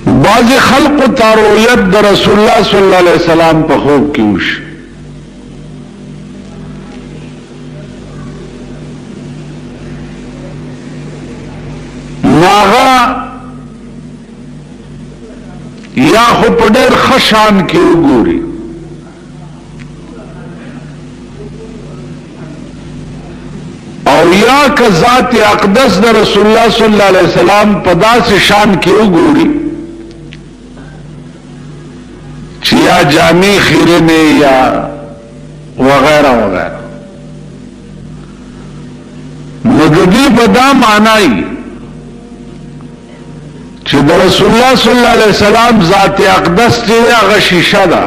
بعض خلق تارویت در رسول اللہ صلی اللہ علیہ وسلم په خوب کې وشي ناغا یا خو په ډېر خشان کې وګوري او یا که ذات اقدس د رسول الله صلی الله علیه وسلم په داسې شان کې وګوري چې یا جامع خیره نه یا وغیرہ وغیرہ نو د دې په دا معنی چې د رسول الله صلی الله علیه وسلم ذات اقدس چې هغه شیشه ده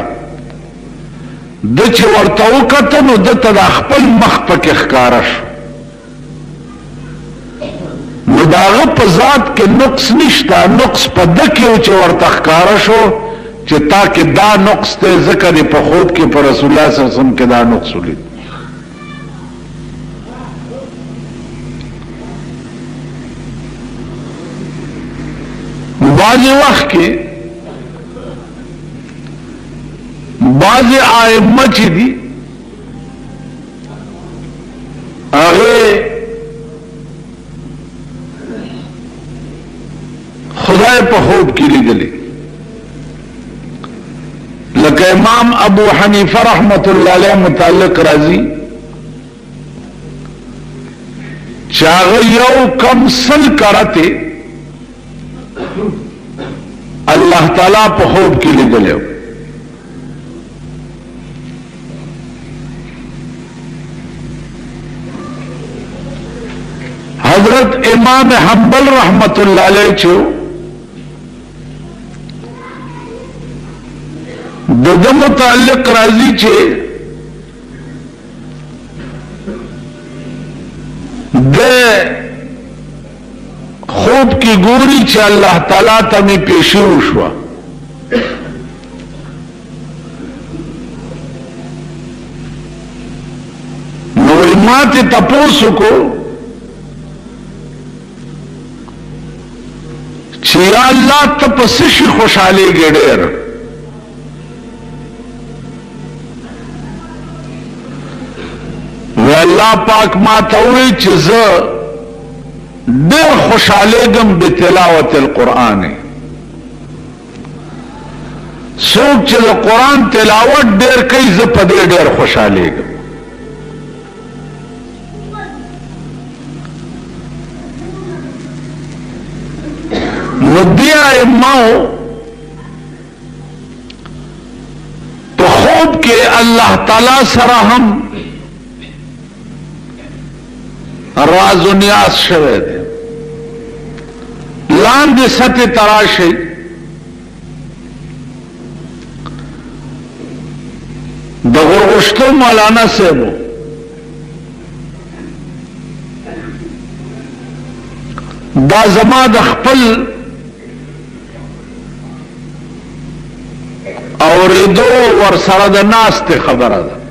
د چې ورته وکتل نو د ته خپل مخ پکې ښکاره شو نو د هغه په ذات کې نقص نشته نقص په ده کې چې ورته ښکاره شو چې تا کې دا نقص دی ځکه د په خوب کې په رسول الله صلی الله علیه وسلم کې دا نقص ولید بعض وقت کې بعض ائمه چې دي هغه خدای په خوب کې لیدلې لکه امام ابو حنیفه رحمت الله علیه متعلق راځي چې هغه یو کم سل کرته اللہ تعالی په خوب کې لیدلو حضرت امام حنبل رحمت اللہ علیہ چو د متعلق راضی چه د خوب کی گوری چې الله تعالی ته می پیشو شو نو ماته تاسو کو چې الله ته پس شي خوشاله ګډر والله پاک ما ته وی چې زه ډېر خوشالېږم بتلاوت القرآن څوک چې د قرآن تلاوت ډېر کوي زه په دې ډېر خوشالېږم نو دې ائمهو په خوب کې الله تعالی سره هم راز و نیاز شوه دی لاندې سطح تراشی د غرغشتو مولانا صاحب دا زما د خپل اوریدو ور سره د ناست خبره ده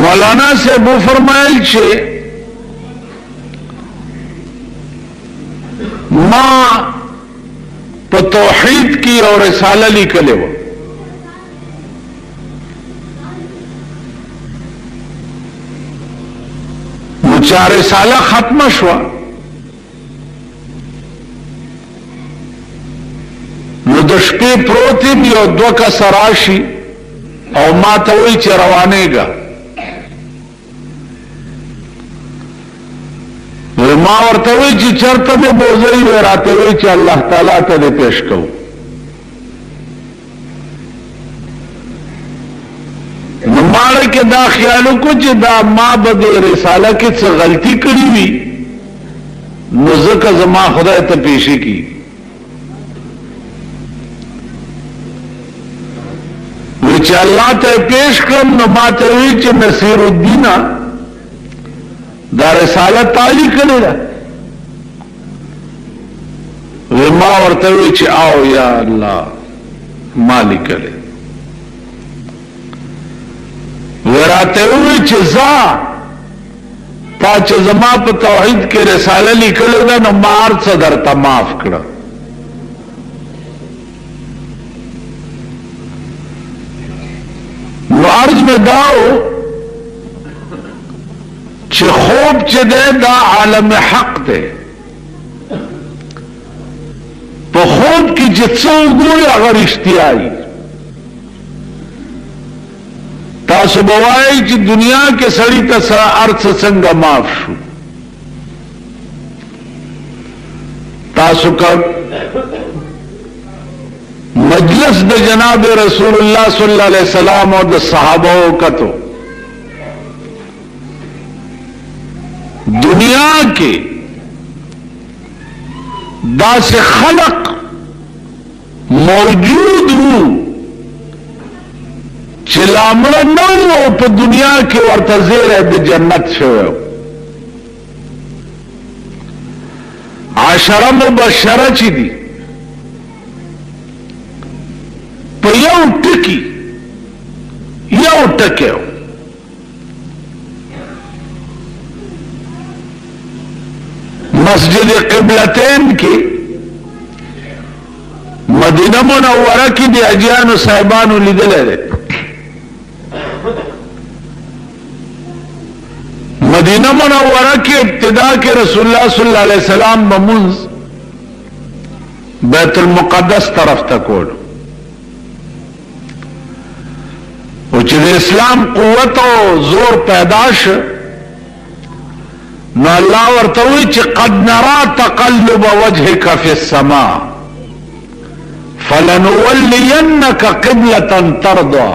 مولانا سے وہ فرمائل چھے ماں پا توحید کی اور رسالہ لکلے وہ مچا رسالہ ختم شوا نو دشپی پروتی بھی اور دو کا سراشی او ما توئی چه روانے گا ما ورتوی چه چرته به بوزئی وراتوی چه اللہ تعالی ته دې پیش کو نو ماړه کې دا خیالو کو چې دا ما به رساله کې څه غلطی کړی وي نو ځکه زما خدای ته پیشي کی چې الله ته پیش کړم نو ما ته وی چې نصیر الدین دا رساله تعالی کړی دا ما ورته وی چې او یا الله مالک کړی ورته وی چې زا تا چې زما په توحید کې رساله لیکلو ده نو ما هر څه درته معاف کړه. نو عرض مې داو چې خوب چې ده دا عالم حق ده. په خوب کې چې څه وګوري هغه رښتیا وي. تاسو به وایئ چې دنیا کې سړي ته هر څه څنګه معاف شو. تاسو کا مجلس د جناب رسول الله صلی الله علیه وسلم او د صحابه کتو دنیا کې داسې خلق موجود وو چې لامړه نه وو په دنیا کې ورته زیری د جنت شوی. عشره مبشره چې دي په یو ټکی مسجد قبلتین کې مدینه منوره کې د اجیانو صاحبانو لیدلی دی. مدینه منوره کې ابتدا کې رسول الله صلی الله علیه وسلم بمنځ بیت المقدس طرف ته کول او چې د اسلام قوت او زور پیدا شو نو الله ورته وی چې قد نرى تقلب وجهك في السماء فلنولينك قبلة ترضى.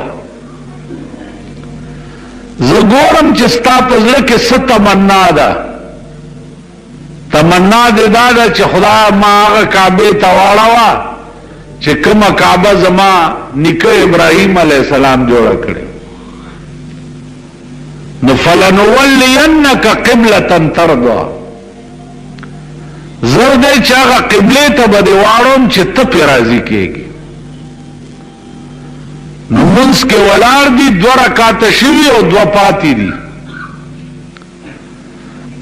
زګورم چې ستا په زړه کې څه تمنا ده. تمنا دې دا ده چې خدای ما هغه کعبې ته واړوه چې کومه کعبه زما نیکه ابراهیم علیه السلام جوړه کړې. نو فلنولینک قبلة ترضى. زر دې چې هغه قبلې ته به دې واړوم چې ته پرې راضي کېږي. نو منځ کې ولاړ دي 2 رکعاته شوي او 2 پاتې دي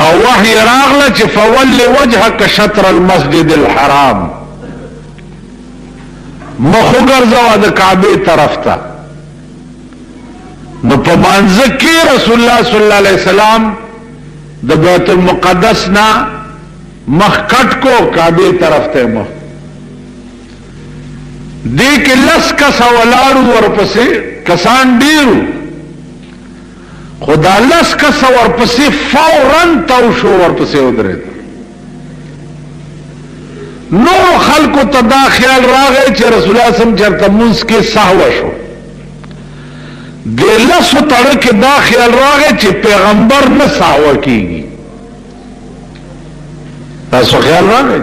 او وحی راغله چې فول وجهك شطر المسجد الحرام. مخ وګرځوه د کعبې طرف ته. نو په مانځه کې رسول الله صلی الله علیه وسلم د بیت المقدس نه مخ کټ کو کعبې طرف ته مخ دې کې لس کسه ولاړو ورپسې کسان ډیرو خدا لس کسه ورپسې فوراً تاو شو ورپسې ودرېد. نو خلکو ته دا خیال راغی چې رسول الله صلی الله علیه وسلم چېرته منځ کې سهوه شو. د لسو تړه کې دا خیال راغی چې پیغمبر نه سهوه کېږي. تاسو خیال راغی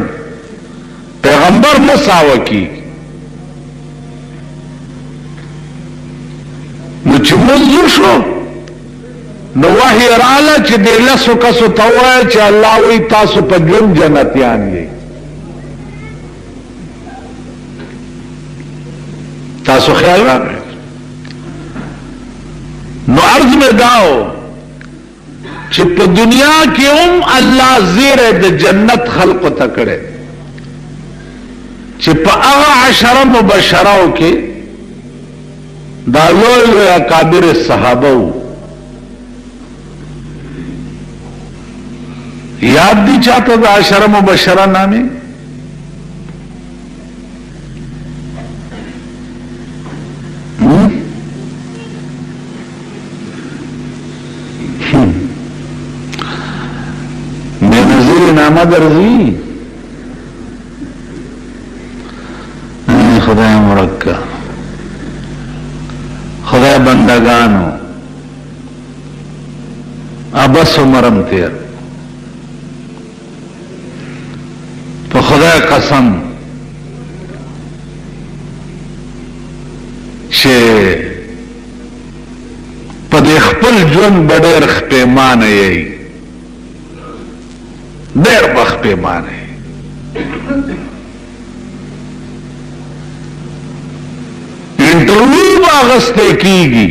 پیغمبر نه سهوه کېږي. نو چې منځ شو نو وحی رااله چې د لسو کسو ته ووایه چې الله وی تاسو په ژوند جنتیان یې. تاسو خیال راغی. نو عرض میں داو چې په دنیا کې هم الله زیره د جنت خلق ته کړي چې په هغه 10 مبشراو کې دا لوی اکابر صحابه وو. یاد دی چاہتا دا 10 مبشرہ نامے میں نظیر نامہ درزی خدا مرکہ خدا بندگانو ابس مرم تیر په خدای قسم چې په دې خپل ژوند ډېر خپېمانه یې ډېر خپېمانه یې. انټرویو اخیستی کېږي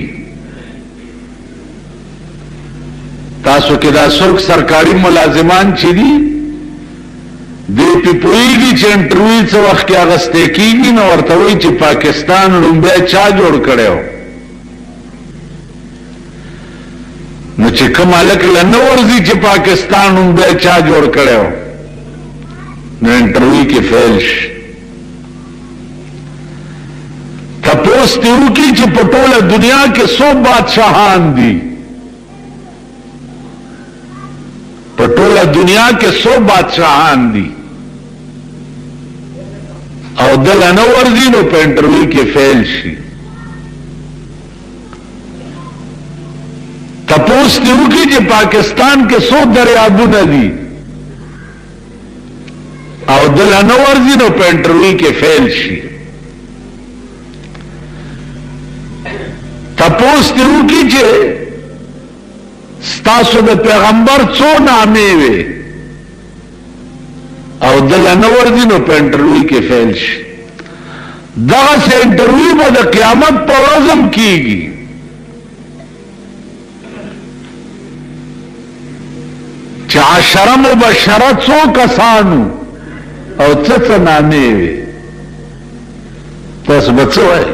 تاسو کې دا څوک سرکاري ملازمان چې دي دې په پویږي چې انټرویو څو وخت کې اغسته کیږي نو ورته وایي چې پاکستان لومبه چا جوړ کړو نو چې کوم الک لنه ورځي چې پاکستان لومبه چا جوړ کړو نو انټرویو کې فیل شي تپوس دیو کی چې په ټوله دنیا کې 100 بادشاہان دي په ټوله دنیا کې 100 بادشاہان دي او دل نه ورځي نو په انټرویو کې فیل شي تپوس دیو کی چې پاکستان کې 100 دریابونه دي او دل نه ورځي نو په انټرویو کې فیل شي تپوس دیو کی چې ستاسو د پیغمبر څو نامې وي او دل نه ورځي نو په انټرویو کې فیل شي دغه سه انټرویو به د قیامت په ورځ هم کیږي چې 10 مبشره څو کسانو او څه نامې وي تاسو به څه وایي